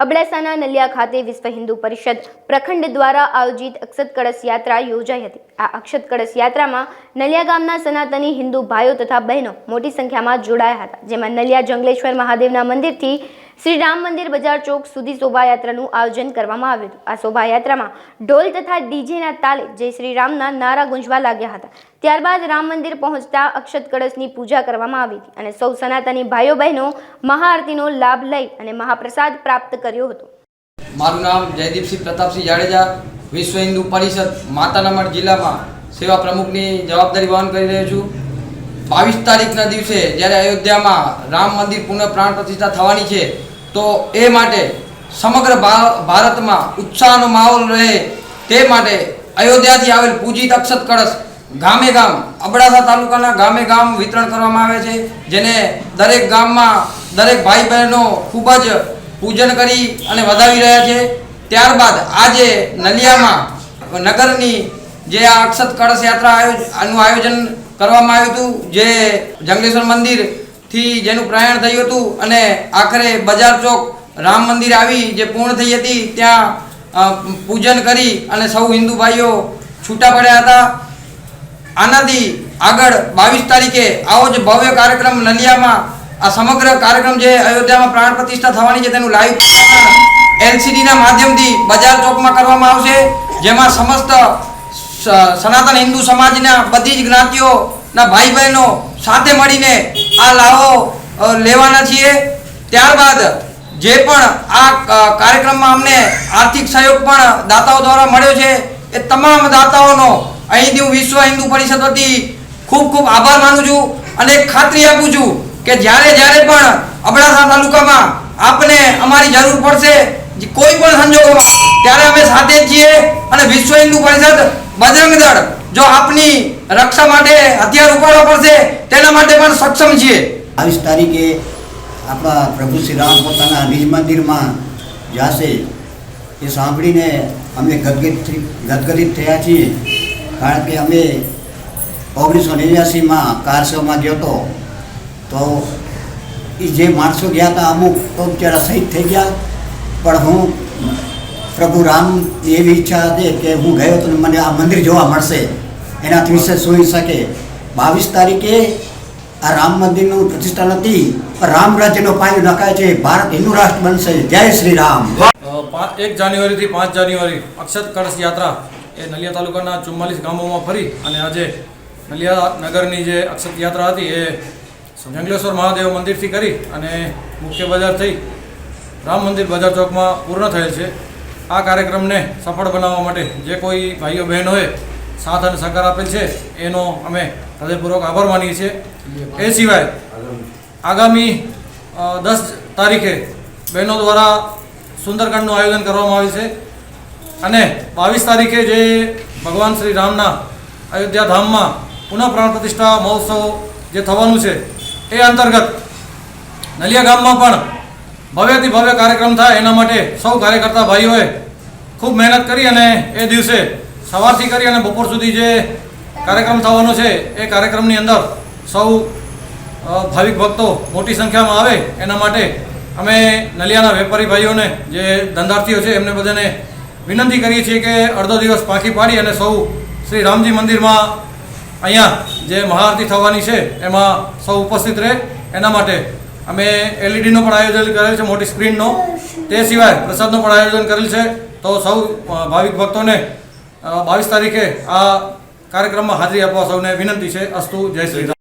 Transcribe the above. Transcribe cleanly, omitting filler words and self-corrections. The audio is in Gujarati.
અબડાસાના નલિયા ખાતે વિશ્વ હિન્દુ પરિષદ પ્રખંડ દ્વારા આયોજિત અક્ષત કળશ યાત્રા યોજાઈ હતી। આ અક્ષત કળશ યાત્રામાં નલિયા ગામના સનાતની હિન્દુ ભાઈઓ તથા બહેનો મોટી સંખ્યામાં જોડાયા હતા, જેમાં નલિયા જંગલેશ્વર મહાદેવના મંદિરથી શ્રી રામ મંદિર બજાર ચોક સુધી શોભાયાત્રાનું આયોજન કરવામાં આવ્યું હતું। આ શોભાયાત્રામાં ઢોલ તથા ડીજેના તાલે જય શ્રી રામના નારા ગુંજવા લાગ્યા હતા। ત્યારબાદ રામ મંદિર પહોંચતા અક્ષત કળશની પૂજા કરવામાં આવી હતી અને સૌ સનાતની ભાઈઓ બહેનો મહાઆરતીનો લાભ લઈ અને મહાપ્રસાદ પ્રાપ્ત કર્યો હતો। મારું નામ જયદીપસિંહ પ્રતાપસિંહ જાડેજા, વિશ્વ હિન્દુ પરિષદ માતાના મઢ જિલ્લામાં સેવા પ્રમુખની જવાબદારી વહન કરી રહ્યો છું। 22 તારીખના દિવસે જ્યારે અયોધ્યામાં રામ મંદિર પુનઃ પ્રાણ પ્રતિષ્ઠા થવાની છે, તો એ માટે સમગ્ર ભારતમાં ઉત્સાહનો માહોલ રહે તે માટે અયોધ્યાથી આવેલ પૂજિત અક્ષત કળશ ગામે ગામ અબડાસા તાલુકાના ગામે ગામ વિતરણ કરવામાં આવે છે, જેને દરેક ગામમાં દરેક ભાઈ બહેનો ખૂબ જ પૂજન કરી અને વધાવી રહ્યા છે। ત્યારબાદ આજે નલિયામાં નગરની જે આ અક્ષત કળશ યાત્રાનું આયોજન કરવામાં આવ્યું હતું, જે જંગલેશ્વર મંદિરથી જેનું પ્રયાણ થયું હતું અને આખરે બજાર ચોક રામ મંદિર આવી જે પૂર્ણ થઈ હતી, ત્યાં પૂજન કરી અને સૌ હિન્દુ ભાઈઓ છૂટા પડ્યા હતા। આનાથી આગળ 22 તારીખે આવો જ ભવ્ય કાર્યક્રમ નલિયામાં આ સમગ્ર કાર્યક્રમ જે અયોધ્યામાં પ્રાણ પ્રતિષ્ઠા થવાની છે તેનું લાઈવ એલસીડીના માધ્યમથી બજાર ચોકમાં કરવામાં આવશે, જેમાં સમસ્ત સનાતન હિન્દુ સમાજના બધી જ જ્ઞાતિઓના ભાઈ બહેનો સાથે મળીને આ લાવો લેવાના છીએ। ત્યારબાદ જે પણ આ કાર્યક્રમમાં અમને આર્થિક સહયોગ પણ દાતાઓ દ્વારા મળ્યો છે, એ તમામ દાતાઓનો અહીંથી હું વિશ્વ હિન્દુ પરિષદ વતી ખૂબ ખૂબ આભાર માનું છું અને ખાતરી આપું છું કે જ્યારે પણ અબડાસા તાલુકામાં આપને અમારી જરૂર પડશે કોઈ પણ સંજોગોમાં, ત્યારે અમે સાથે જ છીએ અને વિશ્વ હિન્દુ પરિષદ બજરંગ દળ જો આપની રક્ષા માટે હથિયાર ઉપાડવા પડશે તેના માટે પણ સક્ષમ છીએ। 22 તારીખે આપણા પ્રભુ શ્રી રામ પોતાના નિજ મંદિરમાં જશે એ સાંભળીને અમે ગદગદિત થયા છીએ, કારણ કે અમે 1989માં કાર શોમાં ગયો હતો, તો એ જે માણસો ગયા હતા અમુક તો બિચારા શહીદ થઈ ગયા, પણ હું પ્રભુ રામની એવી ઈચ્છા હતી કે હું ગયો તો મને આ મંદિર જોવા મળશે, એનાથી વિશેષ હોઈ શકે। 22 તારીખે આ રામ મંદિરનું પ્રતિષ્ઠા નથી, પણ રામ રાજ્યનો પાયો નખાય છે, ભારત હિન્દુ રાષ્ટ્ર બનશે। જય શ્રી રામ। 1 જાન્યુઆરીથી 5 જાન્યુઆરી અક્ષત કળશ યાત્રા એ નલિયા તાલુકાના 44 ગામોમાં ફરી અને આજે નલિયા નગરની જે અક્ષત યાત્રા હતી એ જંગલેશ્વર મહાદેવ મંદિરથી કરી અને મુખ્ય બજાર થઈ રામ મંદિર બજાર ચોકમાં પૂર્ણ થયેલ છે। આ કાર્યક્રમને સફળ બનાવવા માટે જે કોઈ ભાઈઓ બહેનોએ સાથ અને સહકાર આપેલ છે એનો અમે હૃદયપૂર્વક આભાર માનીએ છીએ। એ સિવાય આગામી 10 તારીખે બહેનો દ્વારા સુંદરકાંડનું આયોજન કરવામાં આવ્યું છે અને 22 તારીખે જે ભગવાન શ્રી રામના અયોધ્યા ધામમાં પુનઃ પ્રાણ પ્રતિષ્ઠા મહોત્સવ જે થવાનું છે એ અંતર્ગત નલિયા ગામમાં પણ ભવ્યથી ભવ્ય કાર્યક્રમ થાય એના માટે સૌ કાર્યકર્તા ભાઈઓએ ખૂબ મહેનત કરી અને એ દિવસે સવારથી કરી અને બપોર સુધી જે કાર્યક્રમ થવાનો છે એ કાર્યક્રમની અંદર સૌ ભાવિક ભક્તો મોટી સંખ્યામાં આવે એના માટે અમે નલિયાના વેપારી ભાઈઓને જે ધંધાર્થીઓ છે એમને બધાને વિનંતી કરીએ છીએ કે અડધો દિવસ પાકી પાડી અને સૌ શ્રી રામજી મંદિરમાં અહીંયા જે મહાઆરતી થવાની છે એમાં સૌ ઉપસ્થિત રહે એના માટે અમે એલઈડીનો પણ આયોજન કરેલ છે, મોટી સ્ક્રીનનો, તે સિવાય પ્રસાદનો પણ આયોજન કરેલ છે। તો સૌ ભાવિક ભક્તોને 22 તારીખે આ કાર્યક્રમમાં હાજરી આપવા સૌને વિનંતી છે। અસ્તુ, જય શ્રી રામ।